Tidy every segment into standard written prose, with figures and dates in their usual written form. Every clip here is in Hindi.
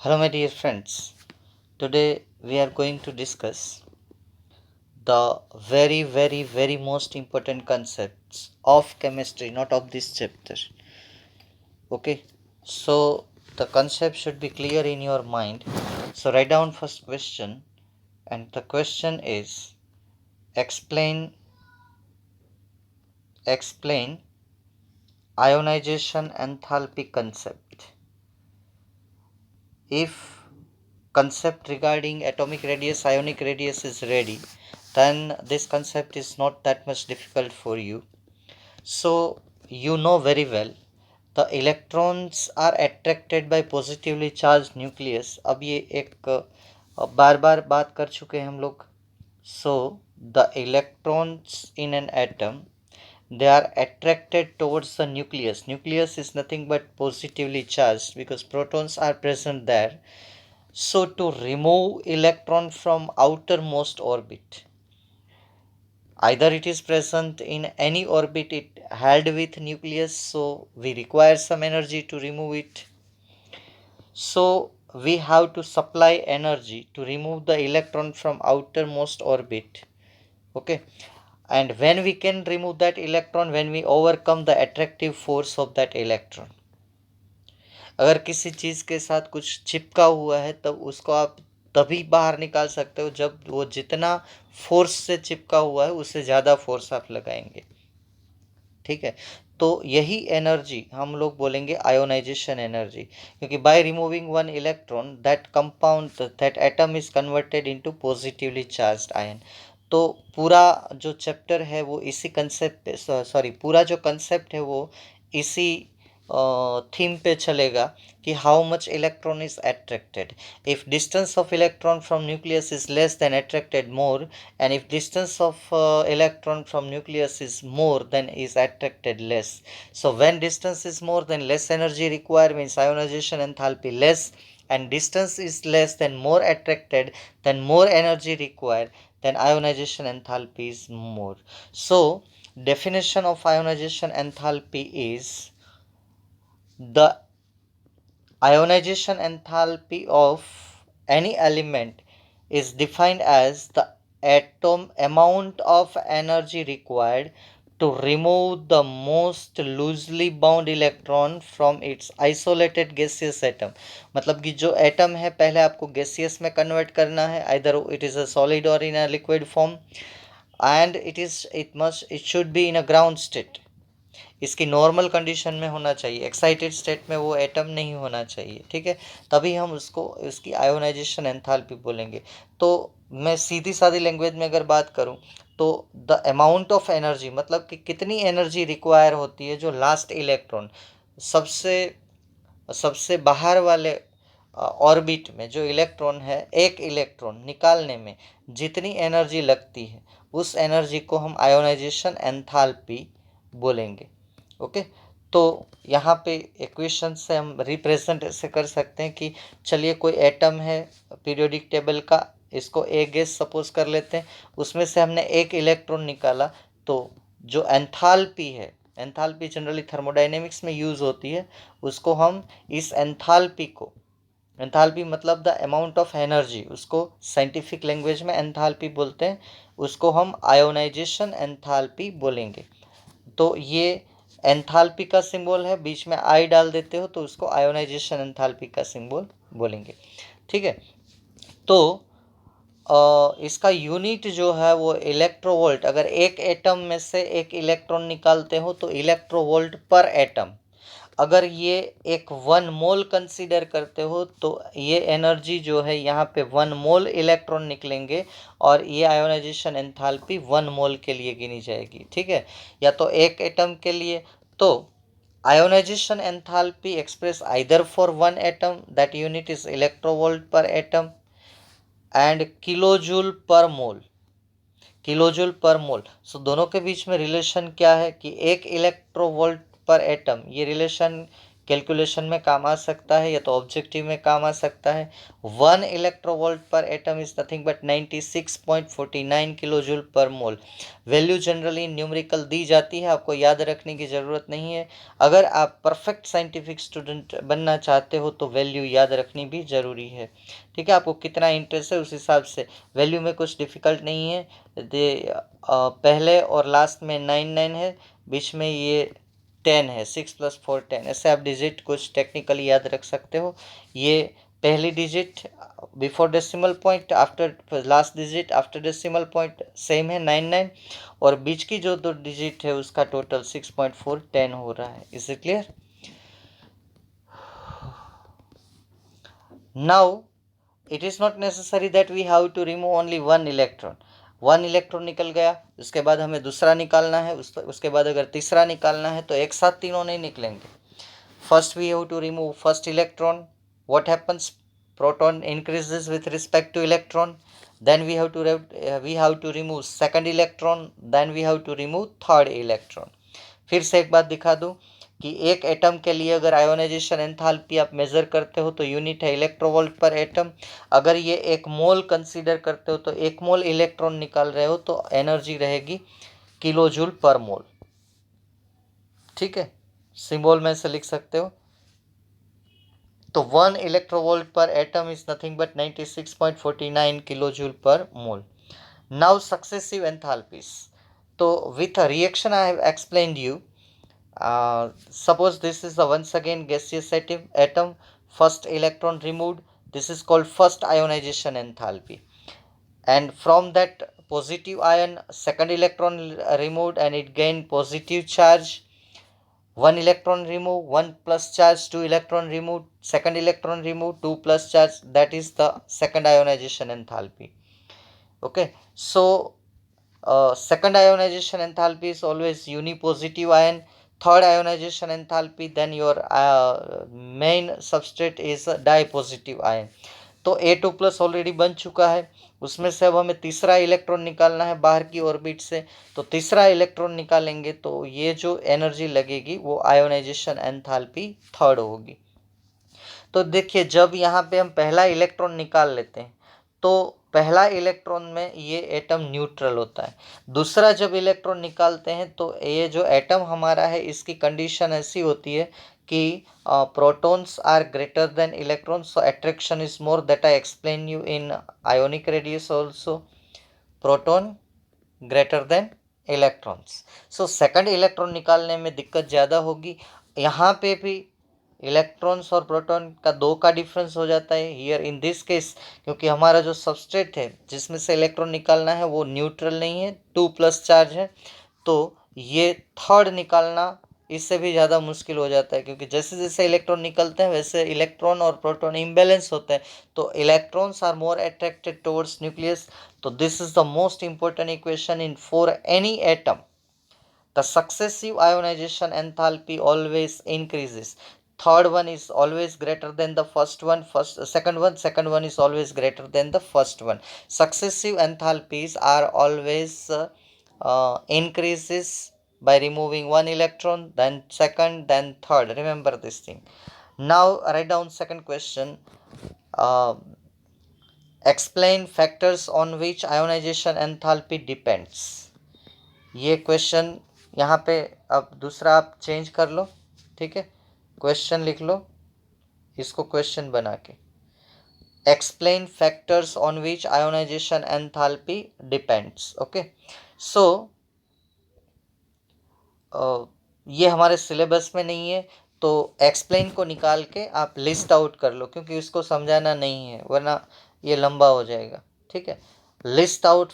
Hello, my dear friends. Today we are going to discuss the very most important concepts of chemistry, not of this chapter. Okay, so the concept should be clear in your mind. So, write down first question, and the question is explain ionization enthalpy concept. If concept regarding atomic radius, ionic radius is ready, then this concept is not that much difficult for you. So you know very well the electrons are attracted by positively charged nucleus. अब ये एक बार बार बात कर चुके हैं हम लोग. So the electrons in an atom, they are attracted towards the nucleus. Nucleus is nothing but positively charged because protons are present there. So to remove electron from outermost orbit, either it is present in any orbit it held with nucleus, so we require some energy to remove it. So we have to supply energy to remove the electron from outermost orbit. Okay, and when we can remove that electron, when we overcome the attractive force of that electron. अगर किसी चीज़ के साथ कुछ चिपका हुआ है तब उसको आप तभी बाहर निकाल सकते हो जब वो जितना फोर्स से चिपका हुआ है उससे ज़्यादा फोर्स आप लगाएंगे. ठीक है, तो यही एनर्जी हम लोग बोलेंगे आयोनाइजेशन एनर्जी, क्योंकि by removing one electron that compound that atom is converted into positively charged ion. तो पूरा जो चैप्टर है वो इसी कंसेप्ट पे, सॉरी पूरा जो कंसेप्ट है वो इसी थीम पे चलेगा कि how much electron is attracted. If distance of electron from nucleus is less than attracted more, and if distance of electron from nucleus is more then is attracted less. So when distance is more then less energy required, means ionization enthalpy less, and distance is less then more attracted, then more energy required, then ionization enthalpy is more. So definition of ionization enthalpy is the ionization enthalpy of any element is defined as the atom amount of energy required to remove the most loosely bound electron from its isolated gaseous atom. मतलब कि जो एटम है पहले आपको गैसियस में कन्वर्ट करना है, either it is a solid or in a liquid form, and it should be in a ground state. इसकी नॉर्मल कंडीशन में होना चाहिए, एक्साइटेड स्टेट में वो एटम नहीं होना चाहिए. ठीक है, तभी हम उसको इसकी आयोनाइजेशन एंथैल्पी बोलेंगे. तो मैं सीधी सादी लैंग्वेज में अगर बात करूं तो द अमाउंट ऑफ एनर्जी, मतलब कि कितनी एनर्जी रिक्वायर होती है जो लास्ट इलेक्ट्रॉन सबसे सबसे बाहर वाले ऑर्बिट में जो इलेक्ट्रॉन है, एक इलेक्ट्रॉन निकालने में जितनी एनर्जी लगती है उस एनर्जी को हम आयोनाइजेशन एंथैल्पी बोलेंगे. ओके, तो यहाँ पे इक्वेशन से हम रिप्रेजेंट ऐसे कर सकते हैं कि चलिए कोई एटम है पीरियोडिक टेबल का, इसको ए गैस सपोज कर लेते हैं, उसमें से हमने एक इलेक्ट्रॉन निकाला, तो जो एंथैल्पी है, एंथैल्पी जनरली थर्मोडायनेमिक्स में यूज़ होती है, उसको हम इस एंथैल्पी को, एंथैल्पी मतलब द अमाउंट ऑफ एनर्जी, उसको साइंटिफिक लैंग्वेज में एंथैल्पी बोलते हैं, उसको हम आयोनाइजेशन एंथैल्पी बोलेंगे. तो ये एंथैल्पी का सिंबल है, बीच में आई डाल देते हो तो उसको आयोनाइजेशन एंथैल्पी का सिंबल बोलेंगे. ठीक है, तो इसका यूनिट जो है वो इलेक्ट्रोवोल्ट. अगर एक एटम में से एक इलेक्ट्रॉन निकालते हो तो इलेक्ट्रोवोल्ट पर एटम. अगर ये एक 1 मोल कंसीडर करते हो तो ये एनर्जी जो है यहाँ पे 1 मोल इलेक्ट्रॉन निकलेंगे और ये आयोनाइजेशन एंथैल्पी 1 मोल के लिए गिनी जाएगी. ठीक है, या तो एक एटम के लिए. तो ionisation enthalpy express either for 1 atom, that unit is electronvolt per atom, and kilojoule पर मोल, किलोजूल पर मोल. सो दोनों के बीच में रिलेशन क्या है कि एक इलेक्ट्रोवोल्ट पर एटम, ये रिलेशन कैलकुलेशन में काम आ सकता है या तो ऑब्जेक्टिव में काम आ सकता है। 1 electronvolt per atom is nothing but 96.49 kilo joule per mole. Value generally numerical दी जाती है, आपको याद रखने की ज़रूरत नहीं है। अगर आप परफेक्ट साइंटिफिक स्टूडेंट बनना चाहते हो तो वैल्यू याद रखनी भी ज़रूरी है। ठीक है, आपको कितना इंटरेस्ट है उस हिसाब से। वैल्यू में कुछ डिफ़िकल्ट नहीं है। पहले और लास्ट में 99 है, बीच में ये 10 है, 6 + 4 10। ऐसे आप डिजिट कुछ टेक्निकली याद रख सकते हो। ये पहली digit before decimal point, after last digit after decimal point same है 99, और बीच की जो 2 डिजिट है उसका टोटल 6.4 10 हो रहा है। Is it clear? Now it is not necessary that we have to remove only one electron. 1 electron निकल गया, उसके बाद हमें दूसरा निकालना है, उसके बाद अगर तीसरा निकालना है तो एक साथ तीनों नहीं निकलेंगे। First we have to remove first electron. What happens? Proton increases with respect to electron. Then we have to remove second electron. Then we have to remove third electron. फिर से एक बात दिखा दूं कि एक एटम के लिए अगर आयोनाइजेशन एंथैल्पी आप मेज़र करते हो तो यूनिट है इलेक्ट्रोवोल्ट पर एटम। अगर ये एक मोल कंसीडर करते हो तो एक मोल इलेक्ट्रॉन निकाल रहे हो तो एनर्जी रहेगी किलो जूल पर मोल। ठीक है, सिंबल में से लिख सकते हो। तो 1 electronvolt per atom is nothing but 96.49 kilo joule per mole. Now successive enthalpies. तो with a reaction I have explained you. Suppose this is the once again gaseous atom, first electron removed. This is called first ionization enthalpy. And from that positive ion, second electron removed and it gained positive charge. 1 electron removed, 1 plus charge, 2 electron removed, second electron removed, 2 plus charge. That is the second ionization enthalpy. Okay, so second ionization enthalpy is always unipositive ion. Third ionization enthalpy, then your main substrate is dipositive ion. तो A2 प्लस ऑलरेडी बन चुका है, उसमें से अब हमें तीसरा इलेक्ट्रॉन निकालना है बाहर की ऑर्बिट से। तो तीसरा इलेक्ट्रॉन निकालेंगे तो ये जो एनर्जी लगेगी वो आयोनाइजेशन एंथैल्पी थर्ड होगी। तो देखिए, जब यहाँ पे हम पहला इलेक्ट्रॉन निकाल लेते हैं तो पहला इलेक्ट्रॉन में ये एटम न्यूट्रल होता है। दूसरा जब इलेक्ट्रॉन निकालते हैं तो ये जो एटम हमारा है इसकी कंडीशन ऐसी होती है कि protons are greater than electrons, so attraction is more, that I explain you in ionic radius also. Proton greater than electrons, so second electron निकालने में दिक्कत ज़्यादा होगी। यहाँ पे भी इलेक्ट्रॉन्स और प्रोटॉन का 2 का डिफरेंस हो जाता है हियर इन दिस केस, क्योंकि हमारा जो सबस्ट्रेट है जिसमें से इलेक्ट्रॉन निकालना है वो न्यूट्रल नहीं है, 2 प्लस चार्ज है। तो ये थर्ड निकालना इससे भी ज़्यादा मुश्किल हो जाता है, क्योंकि जैसे जैसे इलेक्ट्रॉन निकलते हैं वैसे इलेक्ट्रॉन और प्रोटॉन इम्बैलेंस होते हैं, तो electrons are more attracted towards nucleus. तो this is the most important equation in for any atom. The successive ionization enthalpy always increases. Third one is always greater than the first one. Second one is always greater than the first one. Successive enthalpies are always increases by removing one electron, then second, then third. Remember this thing. Now write down second question. Uh, Explain factors on which ionization enthalpy depends. ये क्वेश्चन यहाँ पे अब दूसरा आप चेंज कर लो, ठीक है, क्वेश्चन लिख लो इसको क्वेश्चन बना के। Explain factors on which ionization enthalpy depends. Okay, so ये हमारे सिलेबस में नहीं है, तो एक्सप्लेन को निकाल के आप लिस्ट आउट कर लो, क्योंकि इसको समझाना नहीं है वरना ये लंबा हो जाएगा। ठीक है, list out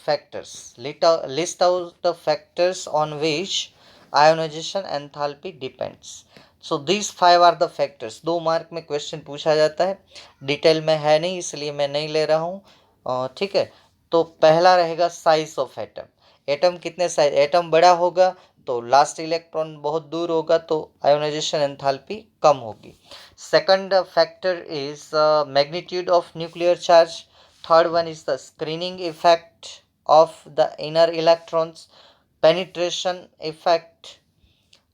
the factors on which ionization enthalpy depends. So these 5 are the factors. 2 mark में क्वेश्चन पूछा जाता है, डिटेल में है नहीं इसलिए मैं नहीं ले रहा हूँ। ठीक है, तो पहला रहेगा साइज ऑफ एटम। एटम कितने साइज, एटम बड़ा होगा तो लास्ट इलेक्ट्रॉन बहुत दूर होगा तो आयोनाइजेशन एंथैल्पी कम होगी। Second factor is magnitude of nuclear charge. Third one is the screening effect of the inner electrons, penetration effect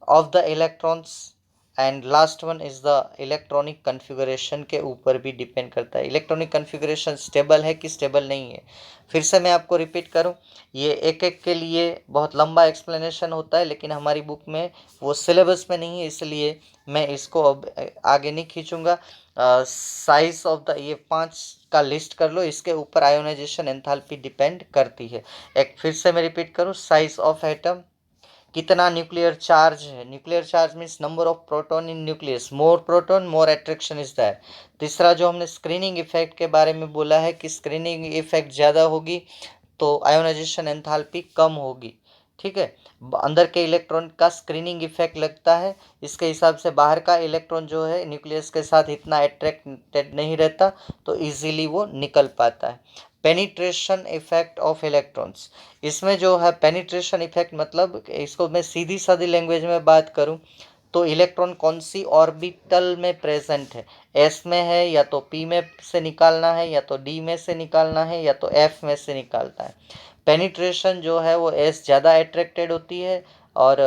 of the electrons, and last one is the electronic configuration के ऊपर भी डिपेंड करता है। इलेक्ट्रॉनिक कन्फिगरेशन स्टेबल है कि स्टेबल नहीं है। फिर से मैं आपको रिपीट करूं, ये एक एक के लिए बहुत लंबा एक्सप्लेनेशन होता है, लेकिन हमारी बुक में वो सिलेबस में नहीं है, इसलिए मैं इसको अब आगे नहीं खींचूंगा। साइज ऑफ द, ये 5 का लिस्ट कर लो, इसके ऊपर आयोनाइजेशन एंथैल्पी डिपेंड करती है। एक फिर से मैं रिपीट करूं, साइज ऑफ एटम, कितना न्यूक्लियर चार्ज है, nuclear charge means number of proton in nucleus, more proton more attraction is there. तीसरा जो हमने स्क्रीनिंग इफेक्ट के बारे में बोला है कि स्क्रीनिंग इफेक्ट ज़्यादा होगी तो आयोनाइजेशन एंथैल्पी कम होगी। ठीक है, अंदर के इलेक्ट्रॉन का स्क्रीनिंग इफेक्ट लगता है, इसके हिसाब से बाहर का इलेक्ट्रॉन जो है न्यूक्लियस के साथ इतना अट्रैक्टेड नहीं रहता, तो इजीली वो निकल पाता है। पेनिट्रेशन इफेक्ट ऑफ इलेक्ट्रॉन्स, इसमें जो है पेनिट्रेशन इफेक्ट मतलब, इसको मैं सीधी सादी लैंग्वेज में बात करूं तो इलेक्ट्रॉन कौन सी ऑर्बिटल में प्रेजेंट है, एस में है या तो पी में से निकालना है या तो डी में से निकालना है या तो एफ में से निकालना है। पेनिट्रेशन जो है वो एस ज़्यादा अट्रैक्टेड होती है और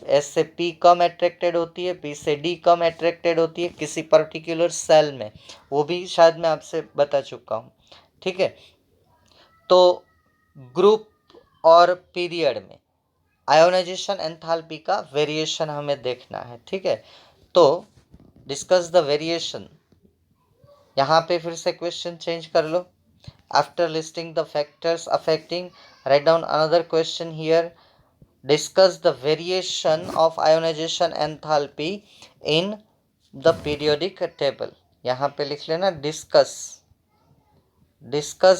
एस से पी कम अट्रैक्टेड होती है, पी से डी कम अट्रैक्टेड होती है किसी पर्टिकुलर सेल में, वो भी शायद मैं आपसे बता चुका हूँ। ठीक है, तो ग्रुप और पीरियड में आयोनाइजेशन एंथैल्पी का वेरिएशन हमें देखना है। ठीक है, तो डिस्कस द वेरिएशन, यहाँ पे फिर से क्वेश्चन चेंज कर लो। After listing the factors affecting, right down another question here, discuss the variation of ionization enthalpy in the periodic table. यहाँ पे लिख लेना discuss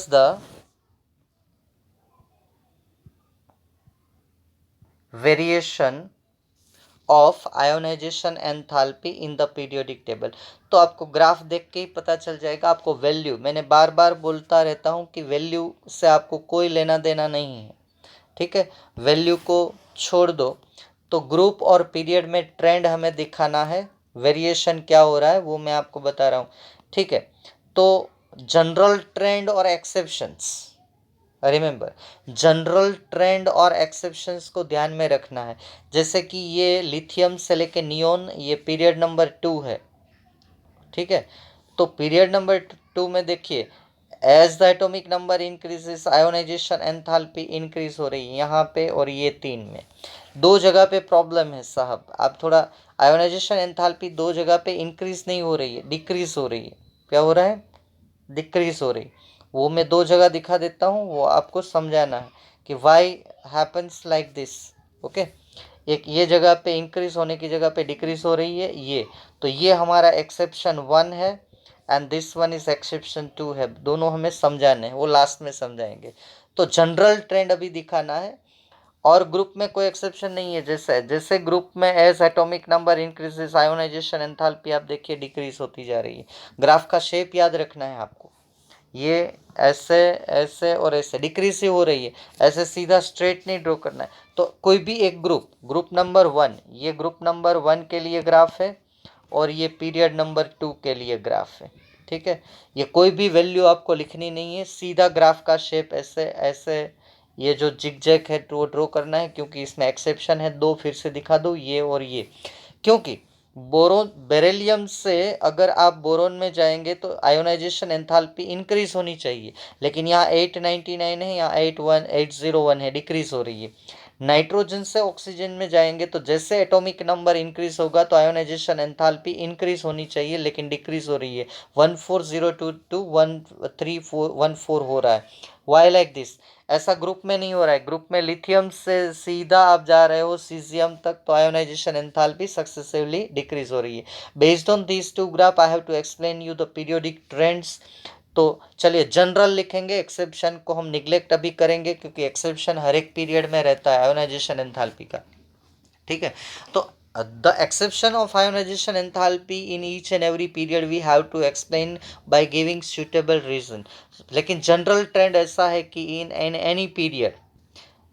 the variation of ionization enthalpy in the periodic table. तो आपको ग्राफ देख के ही पता चल जाएगा, आपको वैल्यू, मैंने बार बार बोलता रहता हूँ कि वैल्यू से आपको कोई लेना देना नहीं है। ठीक है, वैल्यू को छोड़ दो। तो ग्रुप और पीरियड में ट्रेंड हमें दिखाना है, वेरिएशन क्या हो रहा है वो मैं आपको बता रहा हूँ। ठीक है, तो जनरल ट्रेंड और एक्सेप्शंस, रिमेंबर जनरल ट्रेंड और एक्सेप्शंस को ध्यान में रखना है। जैसे कि ये लिथियम से लेके नियोन, ये पीरियड नंबर 2 है। ठीक है, तो पीरियड नंबर 2 में देखिए, as the atomic number increases ionization enthalpy increase हो रही है यहाँ पे, और ये 3 में। दो जगह पे प्रॉब्लम है साहब, आप थोड़ा, आयोनाइजेशन एंथैल्पी दो जगह पे इंक्रीज नहीं हो रही है, डिक्रीज हो रही है। क्या हो रहा है? डिक्रीज हो रही। वो मैं दो जगह दिखा देता हूँ, वो आपको समझाना है कि why happens like this. Okay, एक ये जगह पे इंक्रीज होने की जगह पे डिक्रीज हो रही है ये, तो ये हमारा एक्सेप्शन 1 है and this one is exception 2 है। दोनों हमें समझाने हैं, वो लास्ट में समझाएंगे। तो जनरल ट्रेंड अभी दिखाना है, और ग्रुप में कोई एक्सेप्शन नहीं है। जैसे जैसे ग्रुप में as atomic number increases ionization enthalpy आप देखिए डिक्रीज होती जा रही है। ग्राफ का शेप याद रखना है आपको, ये ऐसे ऐसे और ऐसे डिक्रीज ही हो रही है, ऐसे सीधा स्ट्रेट नहीं ड्रॉ करना है। तो कोई भी एक ग्रुप नंबर 1, ये ग्रुप नंबर 1 के लिए ग्राफ है और ये पीरियड नंबर 2 के लिए ग्राफ है। ठीक है, ये कोई भी वैल्यू आपको लिखनी नहीं है, सीधा ग्राफ का शेप ऐसे ऐसे, ये जो जिगजैग है वो ड्रॉ करना है, क्योंकि इसमें एक्सेप्शन है दो, फिर से दिखा दो ये और ये। क्योंकि बोरोन, बेरिलियम से अगर आप बोरोन में जाएंगे तो आयोनाइजेशन एंथैल्पी इंक्रीज होनी चाहिए, लेकिन यहाँ 899 है, यहाँ 801 है, डिक्रीज हो रही है। नाइट्रोजन से ऑक्सीजन में जाएंगे तो जैसे एटॉमिक नंबर इंक्रीज होगा तो आयोनाइजेशन एंथैल्पी इंक्रीज होनी चाहिए, लेकिन डिक्रीज हो रही है, 14022 13414 हो रहा है। Why like this? ऐसा ग्रुप में नहीं हो रहा है। ग्रुप में लिथियम से सीधा आप जा रहे हो सीजियम तक, तो आयोनाइजेशन एंथैल्पी सक्सेसिवली डिक्रीज हो रही है। Based on this two graph I have to explain you the periodic trends. तो चलिए जनरल लिखेंगे, एक्सेप्शन को हम निग्लेक्ट अभी करेंगे क्योंकि एक्सेप्शन हर एक पीरियड में रहता है आयोनाइजेशन एंथैल्पी का। ठीक है, तो the exception of ionization enthalpy in each and every period we have to explain by giving suitable reason। लेकिन जनरल ट्रेंड ऐसा है कि in any period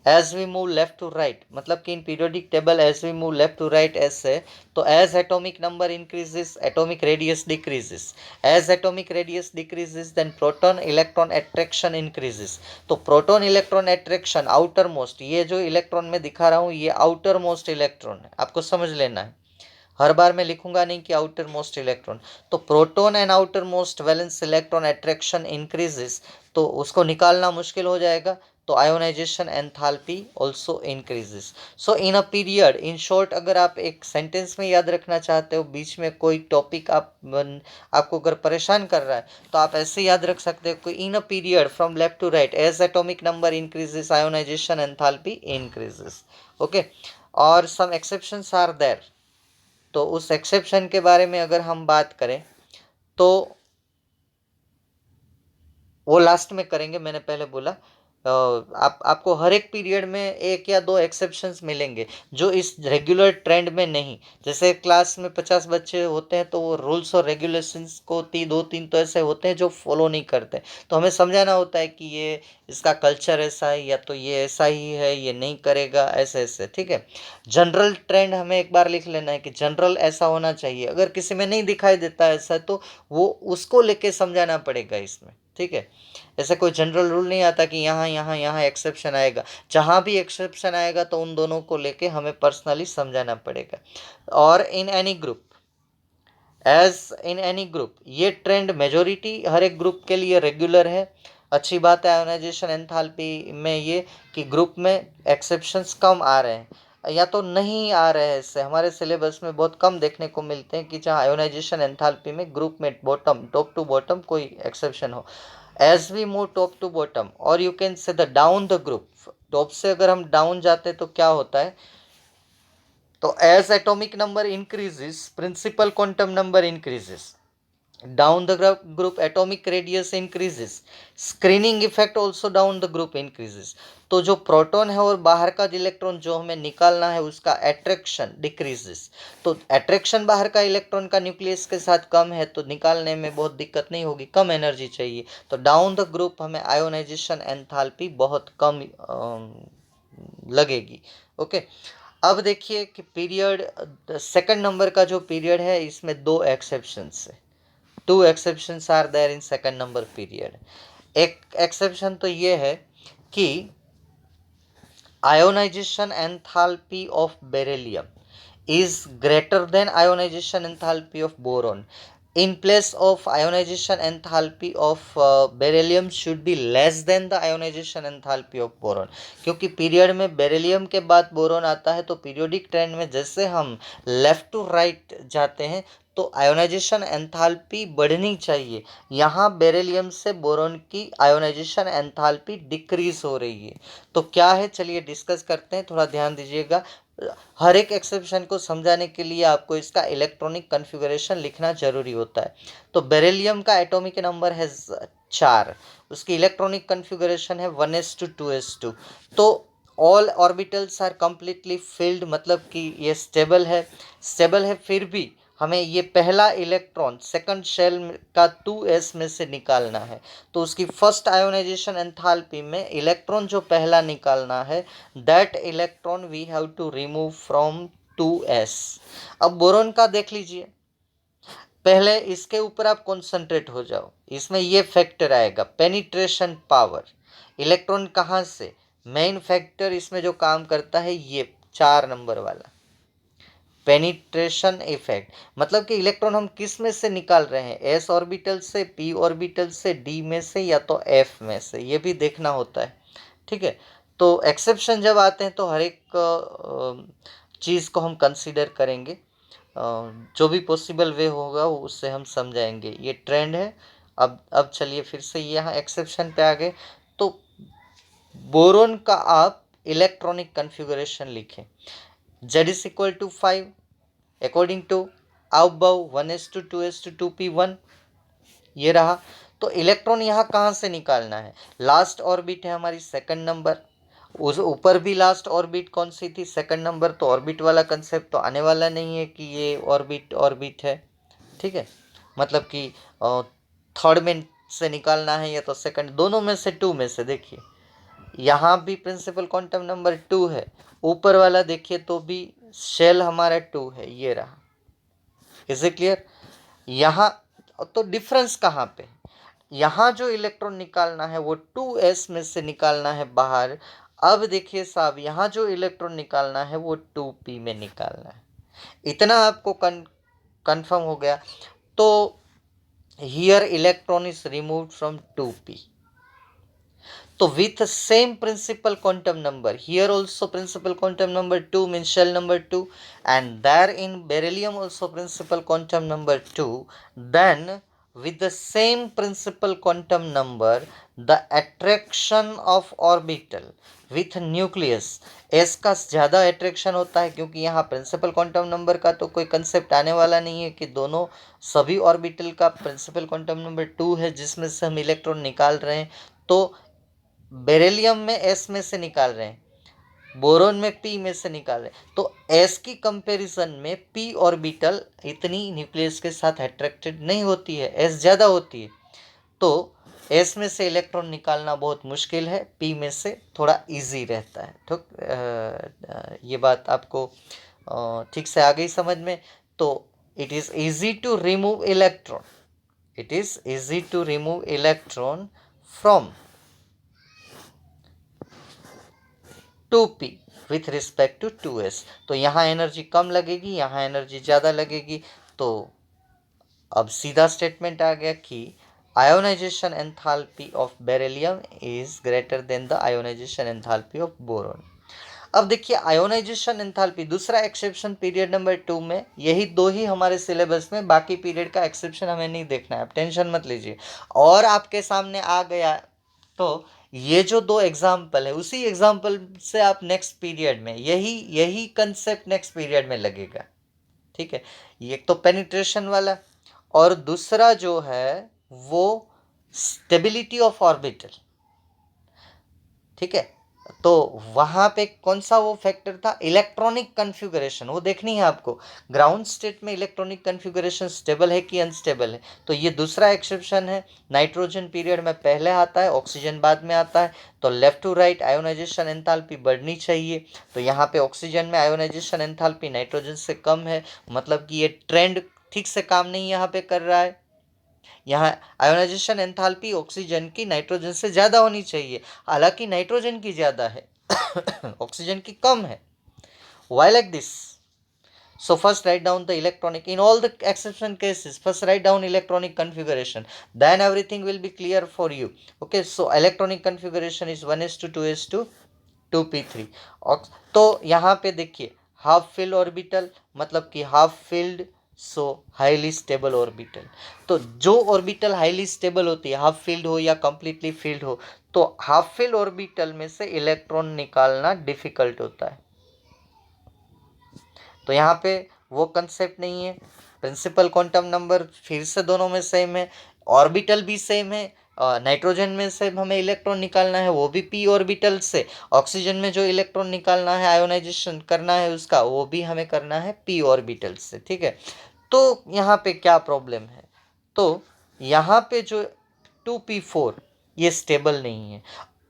as we move left to right, मतलब कि in periodic table as we move left to right ऐसे, तो as atomic number increases atomic radius decreases, as atomic radius decreases then proton electron attraction increases. तो proton electron attraction outermost, ये जो इलेक्ट्रॉन में दिखा रहा हूँ ये आउटर मोस्ट इलेक्ट्रॉन है, आपको समझ लेना है। हर बार मैं लिखूंगा नहीं कि आउटर मोस्ट इलेक्ट्रॉन। तो proton and outer most valence electron attraction increases, तो उसको निकालना मुश्किल हो जाएगा, तो ionisation enthalpy also increases. So in a period, in short, अगर आप एक सेंटेंस में याद रखना चाहते हो, बीच में कोई टॉपिक आपको अगर परेशान कर रहा है, तो आप ऐसे याद रख सकते हो कि in a period from left to right as atomic number increases ionization enthalpy increases. Okay, और सम एक्सेप्शंस आर देयर। तो उस एक्सेप्शन के बारे में अगर हम बात करें तो वो लास्ट में करेंगे। मैंने पहले बोला आपको हर एक पीरियड में एक या दो एक्सेप्शंस मिलेंगे जो इस रेगुलर ट्रेंड में नहीं। जैसे क्लास में 50 बच्चे होते हैं तो वो रूल्स और रेगुलेशंस को दो तीन तो ऐसे होते हैं जो फॉलो नहीं करते, तो हमें समझाना होता है कि ये इसका कल्चर ऐसा है, या तो ये ऐसा ही है, ये नहीं करेगा, ऐसे ऐसे। ठीक है, जनरल ट्रेंड हमें एक बार लिख लेना है कि जनरल ऐसा होना चाहिए। अगर किसी में नहीं दिखाई देता ऐसा तो वो उसको लेके समझाना पड़ेगा इसमें। ठीक है, ऐसा कोई जनरल रूल नहीं आता कि यहाँ यहाँ यहाँ एक्सेप्शन आएगा। जहाँ भी एक्सेप्शन आएगा तो उन दोनों को लेके हमें पर्सनली समझाना पड़ेगा। और in any group, as in any group, ये ट्रेंड मेजोरिटी हर एक ग्रुप के लिए रेगुलर है। अच्छी बात है आयोनाइजेशन एंथैल्पी में ये कि ग्रुप में एक्सेप्शंस कम आ रहे हैं या तो नहीं आ रहे हैं। इससे हमारे सिलेबस में बहुत कम देखने को मिलते हैं कि जहाँ आयोनाइजेशन एंथैल्पी में ग्रुप में बॉटम, टॉप टू बॉटम कोई एक्सेप्शन हो। As we move top to bottom, और you can say the down the group, top से अगर हम डाउन जाते हैं तो क्या होता है, तो as atomic number increases principal quantum number increases, down the group atomic radius increases, screening effect also down the group increases. तो जो प्रोटॉन है और बाहर का इलेक्ट्रॉन जो हमें निकालना है उसका अट्रैक्शन डिक्रीजेस। तो अट्रैक्शन बाहर का इलेक्ट्रॉन का न्यूक्लियस के साथ कम है तो निकालने में बहुत दिक्कत नहीं होगी, कम एनर्जी चाहिए। तो डाउन द ग्रुप हमें आयोनाइजेशन एंथैल्पी बहुत कम लगेगी। ओके, अब देखिए कि पीरियड सेकंड नंबर का जो पीरियड है इसमें दो एक्सेप्शंस है। Two exceptions are there in second number period. एक एक्सेप्शन तो ये है कि ionization enthalpy of beryllium is greater than ionization enthalpy of boron. In place of ionization enthalpy of beryllium should be less than the ionization enthalpy of boron. क्योंकि पीरियड में बेरिलियम के बाद बोरोन आता है, तो पीरियोडिक ट्रेंड में जैसे हम लेफ्ट टू राइट जाते हैं तो आयोनाइजेशन एंथैल्पी बढ़नी चाहिए। यहाँ बेरिलियम से बोरोन की आयोनाइजेशन एंथैल्पी डिक्रीज हो रही है। तो क्या है, चलिए डिस्कस करते हैं, थोड़ा ध्यान दीजिएगा। हर एक एक्सेप्शन को समझाने के लिए आपको इसका इलेक्ट्रॉनिक कॉन्फ़िगरेशन लिखना जरूरी होता है। तो बेरिलियम का एटॉमिक नंबर है 4, उसकी इलेक्ट्रॉनिक कॉन्फ़िगरेशन है 1s2 2s2। तो all orbitals are completely filled, मतलब कि ये स्टेबल है। स्टेबल है फिर भी हमें ये पहला इलेक्ट्रॉन सेकंड शेल का 2s में से निकालना है। तो उसकी फर्स्ट आयोनाइजेशन एंथैल्पी में इलेक्ट्रॉन जो पहला निकालना है, that electron we have to remove from 2s। अब बोरोन का देख लीजिए, पहले इसके ऊपर आप कॉन्सेंट्रेट हो जाओ। इसमें ये फैक्टर आएगा पेनिट्रेशन पावर, इलेक्ट्रॉन कहाँ से, मेन फैक्टर इसमें जो काम करता है ये 4 नंबर वाला पेनिट्रेशन इफेक्ट। मतलब कि इलेक्ट्रॉन हम किस में से निकाल रहे हैं, एस ऑर्बिटल से, पी ऑर्बिटल से, डी में से, या तो एफ में से, ये भी देखना होता है। ठीक है, तो एक्सेप्शन जब आते हैं तो हर एक चीज़ को हम कंसीडर करेंगे, जो भी पॉसिबल वे होगा वो उससे हम समझाएंगे। ये ट्रेंड है। अब चलिए फिर से यहाँ एक्सेप्शन पे आ गए। तो बोरोन का आप इलेक्ट्रॉनिक कन्फिगरेशन लिखें, Z is equal to 5 according to above 1s2 2s2 2p1, ये रहा। तो इलेक्ट्रॉन यहाँ कहाँ से निकालना है, लास्ट ऑर्बिट है हमारी सेकंड नंबर, उस ऊपर भी लास्ट ऑर्बिट कौन सी थी, सेकंड नंबर। तो ऑर्बिट वाला कंसेप्ट तो आने वाला नहीं है कि ये ऑर्बिट ऑर्बिट है। ठीक है, मतलब कि थर्ड में से निकालना है या तो सेकंड, दोनों में से, टू में से। देखिए यहाँ भी प्रिंसिपल क्वांटम नंबर 2 है, ऊपर वाला देखिए तो भी शेल हमारा 2 है, ये रहा। Is it clear? यहाँ तो डिफरेंस कहाँ पे, यहाँ जो इलेक्ट्रॉन निकालना है वो 2s में से निकालना है बाहर। अब देखिए साहब, यहाँ जो इलेक्ट्रॉन निकालना है वो 2p में निकालना है। इतना आपको कंफर्म हो गया। तो here electron is removed from 2p। तो with same principal quantum number, here also principal quantum number 2 means shell number 2, and there in beryllium also principal quantum number 2, then with the same principal quantum number, the attraction of orbital with nucleus s का ज़्यादा अट्रैक्शन होता है, क्योंकि यहाँ प्रिंसिपल क्वांटम नंबर का तो कोई कंसेप्ट आने वाला नहीं है कि दोनों सभी ऑर्बिटल का प्रिंसिपल क्वांटम नंबर 2 है जिसमें से हम इलेक्ट्रॉन निकाल रहे हैं। तो बेरिलियम में एस में से निकाल रहे हैं, बोरोन में पी में से निकाल रहे हैं, तो एस की कंपैरिजन में पी ऑर्बिटल इतनी न्यूक्लियस के साथ अट्रैक्टेड नहीं होती है, एस ज़्यादा होती है। तो एस में से इलेक्ट्रॉन निकालना बहुत मुश्किल है, पी में से थोड़ा इजी रहता है। तो ये बात आपको ठीक से आ गई समझ में। तो it is easy to remove electron, it is easy to remove electron from 2p with respect to 2s। तो यहाँ एनर्जी कम लगेगी, यहाँ एनर्जी ज़्यादा लगेगी। तो अब सीधा स्टेटमेंट आ गया कि ionization enthalpy of beryllium is greater than the ionisation enthalpy of boron. अब देखिए आयोनाइजेशन एंथैल्पी, दूसरा एक्सेप्शन पीरियड नंबर 2 में, यही दो ही हमारे सिलेबस में, बाकी पीरियड का एक्सेप्शन हमें नहीं देखना है, आप टेंशन मत लीजिए। और आपके सामने आ गया तो ये जो दो एग्जाम्पल है, उसी एग्जाम्पल से आप नेक्स्ट पीरियड में यही कंसेप्ट नेक्स्ट पीरियड में लगेगा। ठीक है, ये तो पेनिट्रेशन वाला, और दूसरा जो है वो स्टेबिलिटी ऑफ ऑर्बिटल। ठीक है, तो वहां पे कौन सा वो फैक्टर था, इलेक्ट्रॉनिक कन्फिगरेशन, वो देखनी है आपको, ग्राउंड स्टेट में इलेक्ट्रॉनिक कन्फिगरेशन स्टेबल है कि अनस्टेबल है। तो ये दूसरा एक्सेप्शन है, नाइट्रोजन पीरियड में पहले आता है, ऑक्सीजन बाद में आता है। तो left to right ionization enthalpy बढ़नी चाहिए। तो यहाँ पे ऑक्सीजन में आयोनाइजेशन एंथैल्पी नाइट्रोजन से कम है, मतलब कि ये ट्रेंड ठीक से काम नहीं यहाँ पे कर रहा है। यहाँ आयोनाइजेशन एंथैल्पी ऑक्सीजन की नाइट्रोजन से ज़्यादा होनी चाहिए, हालांकि नाइट्रोजन की ज़्यादा है ऑक्सीजन की कम है। Why like this? So first write down the electronic, in all the exception cases, first write down electronic configuration, then everything will be clear for you. Okay, so electronic configuration is 1s2 2s2 2p3। तो यहाँ पे देखिए हाफ फिल्ड ऑर्बिटल, मतलब कि हाफ फिल्ड, सो हाईली स्टेबल ऑर्बिटल। तो जो ऑर्बिटल हाईली स्टेबल होती है, हाफ फील्ड हो या कंप्लीटली फील्ड हो, तो हाफ फील्ड ऑर्बिटल में से इलेक्ट्रॉन निकालना डिफिकल्ट होता है। तो यहाँ पे वो कंसेप्ट नहीं है। प्रिंसिपल क्वांटम नंबर फिर से दोनों में सेम है, ऑर्बिटल भी सेम है। नाइट्रोजन में से हमें इलेक्ट्रॉन निकालना है, वो भी पी ऑर्बिटल से। ऑक्सीजन में जो इलेक्ट्रॉन निकालना है, आयोनाइजेशन करना है उसका, वो भी हमें करना है पी ऑर्बिटल से। ठीक है, तो यहाँ पे क्या प्रॉब्लम है, तो यहाँ पे जो 2p4 ये स्टेबल नहीं है।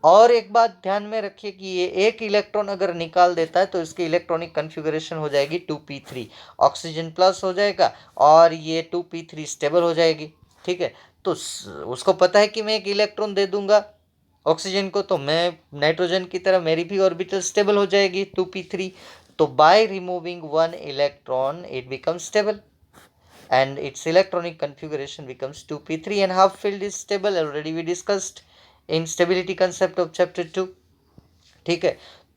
और एक बात ध्यान में रखिए कि ये एक इलेक्ट्रॉन अगर निकाल देता है तो इसकी इलेक्ट्रॉनिक कन्फिगरेशन हो जाएगी 2p3, ऑक्सीजन प्लस हो जाएगा और ये 2p3 स्टेबल हो जाएगी। ठीक है, तो उसको पता है कि मैं एक इलेक्ट्रॉन दे दूंगा ऑक्सीजन को, तो मैं नाइट्रोजन की तरह मेरी भी ऑर्बिटल स्टेबल हो जाएगी 2p3। तो by removing one electron it becomes stable and its electronic configuration becomes 2p3 and half filled is stable, already we discussed in stability concept of chapter 2। ठीक है,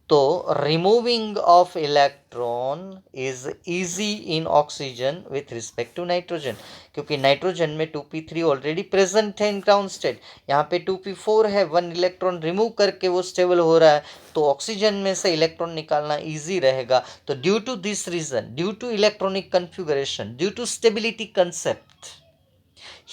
तो removing of electron is easy in oxygen with respect to nitrogen, क्योंकि नाइट्रोजन में 2p3 ऑलरेडी प्रेजेंट है इन ग्राउंड स्टेट, यहाँ पे 2p4 है, वन इलेक्ट्रॉन रिमूव करके वो स्टेबल हो रहा है, तो ऑक्सीजन में से इलेक्ट्रॉन निकालना इजी रहेगा। तो due to this reason, due to electronic configuration, due to stability concept,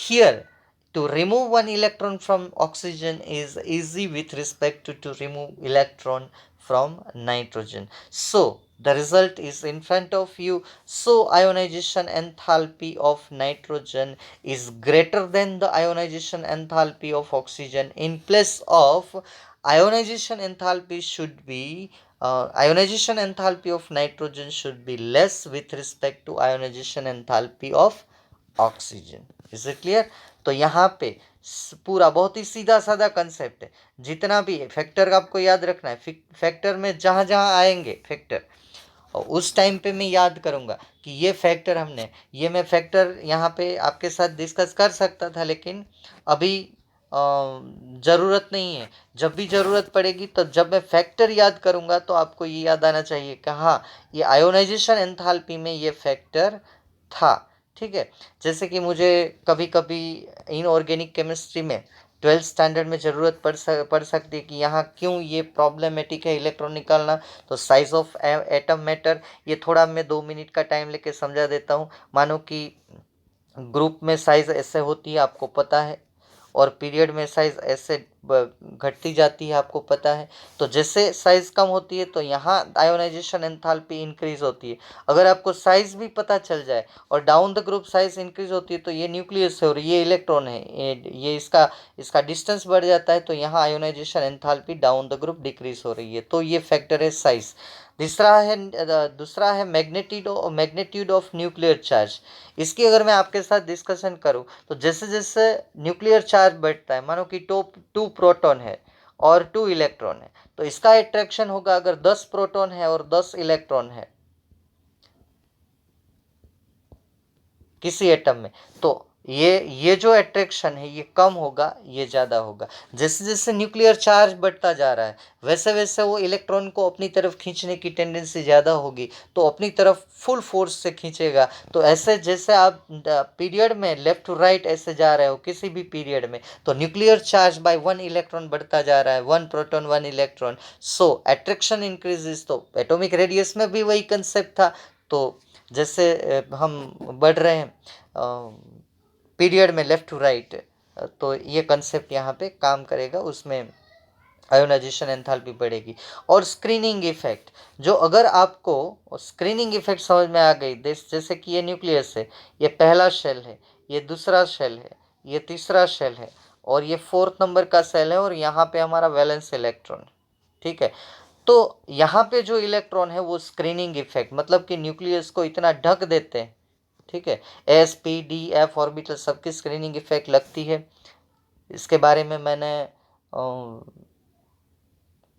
here to remove one electron from oxygen is easy with respect to remove electron from nitrogen. So the result is in front of you. So ionization enthalpy of nitrogen is greater than the ionization enthalpy of oxygen. In place of ionization enthalpy should be ionization enthalpy of nitrogen should be less with respect to ionization enthalpy of oxygen. Is it clear? तो यहाँ पे पूरा बहुत ही सीधा साधा कंसेप्ट है। जितना भी फैक्टर आपको याद रखना है, फैक्टर में जहाँ जहाँ आएंगे फैक्टर, और उस टाइम पे मैं याद करूँगा कि ये फैक्टर हमने, ये मैं फैक्टर यहाँ पे आपके साथ डिस्कस कर सकता था, लेकिन अभी ज़रूरत नहीं है। जब भी ज़रूरत पड़ेगी तो जब मैं फैक्टर याद करूँगा तो आपको ये याद आना चाहिए कि हाँ, ये आयोनाइजेशन एंथैल्पी में ये फैक्टर था। ठीक है, जैसे कि मुझे कभी कभी इनऑर्गेनिक केमिस्ट्री में 12th स्टैंडर्ड में ज़रूरत पड़ सकती है कि यहाँ क्यों ये प्रॉब्लमेटिक है इलेक्ट्रॉन निकालना। तो साइज ऑफ एटम मैटर, ये थोड़ा मैं 2 मिनट का टाइम लेके समझा देता हूँ। मानो कि ग्रुप में साइज ऐसे होती है, आपको पता है, और पीरियड में साइज ऐसे घटती जाती है, आपको पता है। तो जैसे साइज कम होती है तो यहाँ आयोनाइजेशन एंथैल्पी इंक्रीज होती है। अगर आपको साइज भी पता चल जाए और down the group size increase होती है तो ये न्यूक्लियस है और ये इलेक्ट्रॉन है, ये इसका डिस्टेंस बढ़ जाता है, तो यहाँ ionisation enthalpy down the group decrease हो रही है। तो ये फैक्टर है साइज। दूसरा है मैग्नीट्यूड ऑफ न्यूक्लियर चार्ज। इसकी अगर मैं आपके साथ डिस्कशन करूं तो जैसे जैसे न्यूक्लियर चार्ज बढ़ता है, मानो कि टू प्रोटॉन है और 2 इलेक्ट्रॉन है, तो इसका अट्रैक्शन होगा अगर 10 प्रोटॉन है और 10 इलेक्ट्रॉन है किसी एटम में, तो ये जो अट्रैक्शन है ये कम होगा, ये ज़्यादा होगा। जैसे जैसे न्यूक्लियर चार्ज बढ़ता जा रहा है वैसे वैसे वो इलेक्ट्रॉन को अपनी तरफ खींचने की टेंडेंसी ज़्यादा होगी, तो अपनी तरफ फुल फोर्स से खींचेगा। तो ऐसे जैसे आप पीरियड में लेफ्ट टू राइट ऐसे जा रहे हो किसी भी पीरियड में, तो न्यूक्लियर चार्ज बाय 1 इलेक्ट्रॉन बढ़ता जा रहा है, 1 प्रोटॉन 1 इलेक्ट्रॉन, सो अट्रैक्शन इंक्रीजेस। तो एटॉमिक रेडियस में भी वही कंसेप्ट था। तो जैसे हम बढ़ रहे हैं पीरियड में लेफ्ट टू राइट, तो ये कंसेप्ट यहाँ पे काम करेगा, उसमें आयोनाइजेशन एंथैल्पी बढ़ेगी। और स्क्रीनिंग इफेक्ट, जो अगर आपको स्क्रीनिंग इफेक्ट समझ में आ गई, जैसे कि ये न्यूक्लियस है, ये पहला शेल है, ये दूसरा शेल है, ये तीसरा शेल है, और ये 4th नंबर का सेल है, और यहाँ पे हमारा वैलेंस इलेक्ट्रॉन। ठीक है, तो यहाँ पे जो इलेक्ट्रॉन है वो स्क्रीनिंग इफेक्ट, मतलब कि न्यूक्लियस को इतना ढक देते हैं। ठीक है, S P D F orbital सबकी स्क्रीनिंग इफेक्ट लगती है। इसके बारे में मैंने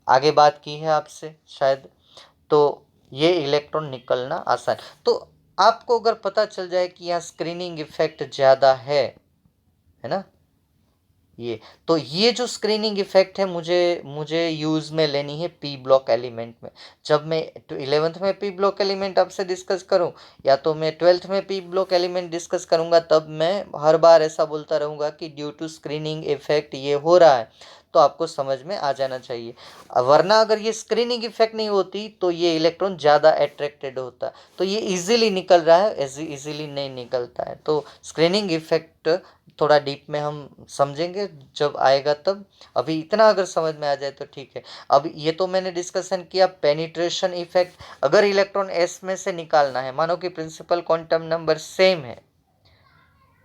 आगे बात की है आपसे शायद। तो ये इलेक्ट्रॉन निकलना आसान, तो आपको अगर पता चल जाए कि यहाँ स्क्रीनिंग इफेक्ट ज़्यादा है ना, ये जो स्क्रीनिंग इफेक्ट है मुझे यूज में लेनी है पी ब्लॉक एलिमेंट में। जब मैं 11th में पी ब्लॉक एलिमेंट आपसे डिस्कस करूं, या तो मैं 12th में पी ब्लॉक एलिमेंट डिस्कस करूंगा, तब मैं हर बार ऐसा बोलता रहूंगा कि ड्यू टू स्क्रीनिंग इफेक्ट ये हो रहा है, तो आपको समझ में आ जाना चाहिए। वरना अगर ये स्क्रीनिंग इफेक्ट नहीं होती तो ये इलेक्ट्रॉन ज़्यादा अट्रैक्टेड होता, तो ये इजीली निकल रहा है, इजीली नहीं निकलता है। तो स्क्रीनिंग इफेक्ट थोड़ा डीप में हम समझेंगे जब आएगा तब। अभी इतना अगर समझ में आ जाए तो ठीक है। अब ये तो मैंने डिस्कशन किया पेनिट्रेशन इफेक्ट। अगर इलेक्ट्रॉन एस में से निकालना है, मानो कि प्रिंसिपल क्वांटम नंबर सेम है,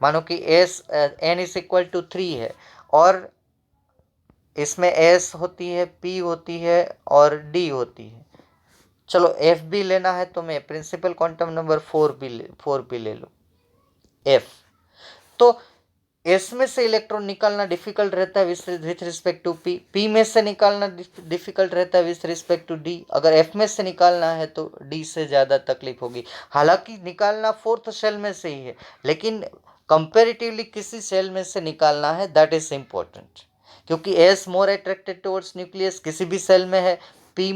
मानो कि एस n=3 है, और इसमें एस होती है, पी होती है और डी होती है। चलो एफ भी लेना है तो मैं प्रिंसिपल क्वांटम नंबर 4 भी ले लूँ, एफ। तो एस में से इलेक्ट्रॉन निकालना डिफिकल्ट रहता है with respect to P, P में से निकालना डिफिकल्ट रहता है विथ रिस्पेक्ट टू डी, अगर एफ में से निकालना है तो डी से ज़्यादा तकलीफ होगी। हालांकि निकालना 4th सेल में से ही है, लेकिन कंपेरेटिवली किसी सेल में से निकालना है, दैट इज इम्पोर्टेंट, क्योंकि S more attracted towards nucleus किसी भी सेल में है, P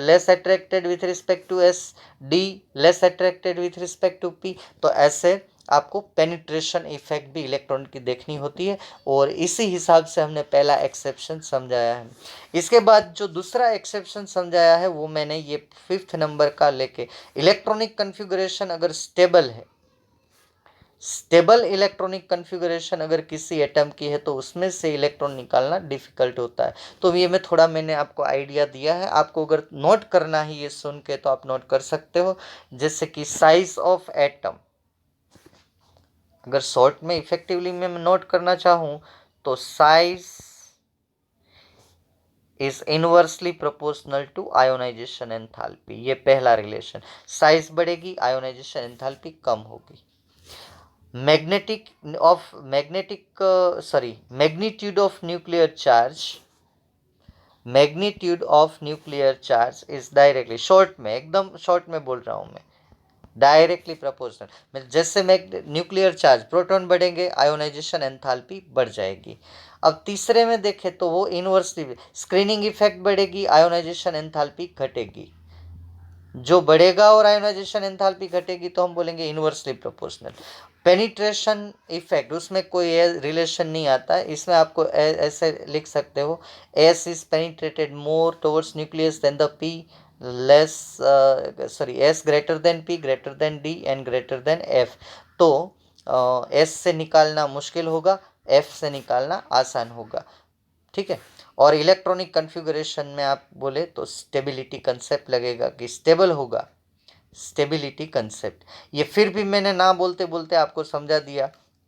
less attracted with respect to S, D less attracted with respect to P. तो ऐसे आपको पेनिट्रेशन इफेक्ट भी इलेक्ट्रॉन की देखनी होती है, और इसी हिसाब से हमने पहला एक्सेप्शन समझाया है। इसके बाद जो दूसरा एक्सेप्शन समझाया है वो मैंने ये 5th नंबर का लेके, इलेक्ट्रॉनिक कन्फिगुरेशन अगर स्टेबल है, स्टेबल इलेक्ट्रॉनिक कन्फिगुरेशन अगर किसी एटम की है तो उसमें से इलेक्ट्रॉन निकालना डिफिकल्ट होता है। तो ये मैंने आपको आइडिया दिया है, आपको अगर नोट करना है ये सुन के तो आप नोट कर सकते हो। जैसे कि साइज ऑफ एटम, अगर शॉर्ट में इफेक्टिवली मैं नोट करना चाहूँ तो size is inversely proportional to ionization enthalpy. ये पहला रिलेशन, साइज बढ़ेगी आयोनाइजेशन एंथैल्पी कम होगी। Magnitude of nuclear charge magnitude of nuclear charge is directly, short में, एकदम शॉर्ट में बोल रहा हूँ मैं, डायरेक्टली प्रोपोर्शनल। जैसे न्यूक्लियर चार्ज, प्रोटॉन बढ़ेंगे, आयोनाइजेशन एंथैल्पी बढ़ जाएगी। अब तीसरे में देखें तो वो इनवर्सली, स्क्रीनिंग इफेक्ट बढ़ेगी, आयोनाइजेशन एंथैल्पी घटेगी। जो बढ़ेगा और आयोनाइजेशन एंथैल्पी घटेगी तो हम बोलेंगे इनवर्सली प्रोपोर्शनल। पेनिट्रेशन इफेक्ट, उसमें कोई रिलेशन नहीं आता है, इसमें आपको ऐसे लिख सकते हो, S is penetrated more towards nucleus than the P, less sorry S greater than P, greater than D and greater than F. तो एस से निकालना मुश्किल होगा, एफ से निकालना आसान होगा, ठीक है। और इलेक्ट्रॉनिक कन्फिगरेशन में आप बोले तो स्टेबिलिटी कंसेप्ट लगेगा कि स्टेबल होगा, स्टेबिलिटी कंसेप्ट। ये फिर भी मैंने ना बोलते बोलते आपको समझा दिया,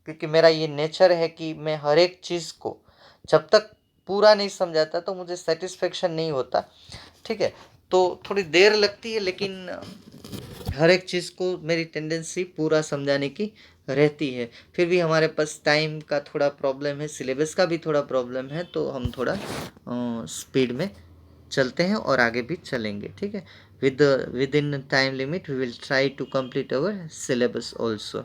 क्योंकि मेरा ये नेचर है कि मैं हर एक चीज़ को जब तक पूरा नहीं समझाता तो मुझे सेटिस्फेक्शन नहीं होता, ठीक है। तो थोड़ी देर लगती है, लेकिन हर एक चीज़ को मेरी टेंडेंसी पूरा समझाने की रहती है। फिर भी हमारे पास टाइम का थोड़ा प्रॉब्लम है, सिलेबस का भी थोड़ा प्रॉब्लम है, तो हम थोड़ा स्पीड में चलते हैं और आगे भी चलेंगे, ठीक है। Within time limit we will try to complete our syllabus also.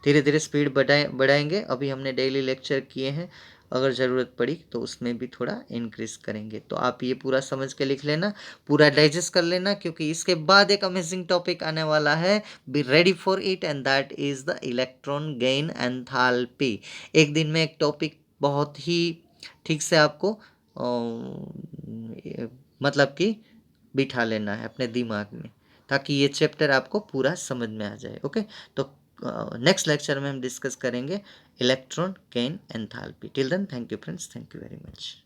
धीरे धीरे स्पीड बढ़ाएंगे। अभी हमने डेली लेक्चर किए हैं, अगर ज़रूरत पड़ी तो उसमें भी थोड़ा इंक्रीज करेंगे। तो आप ये पूरा समझ के लिख लेना, पूरा डाइजेस्ट कर लेना, क्योंकि इसके बाद एक अमेजिंग टॉपिक आने वाला है। Be ready for it, and that is the electron gain enthalpy. एक दिन में एक टॉपिक बहुत ही ठीक से आपको मतलब कि बिठा लेना है अपने दिमाग में, ताकि ये चैप्टर आपको पूरा समझ में आ जाए। ओके, तो नेक्स्ट लेक्चर में हम डिस्कस करेंगे electron gain enthalpy. Till then, thank you friends, thank you very much.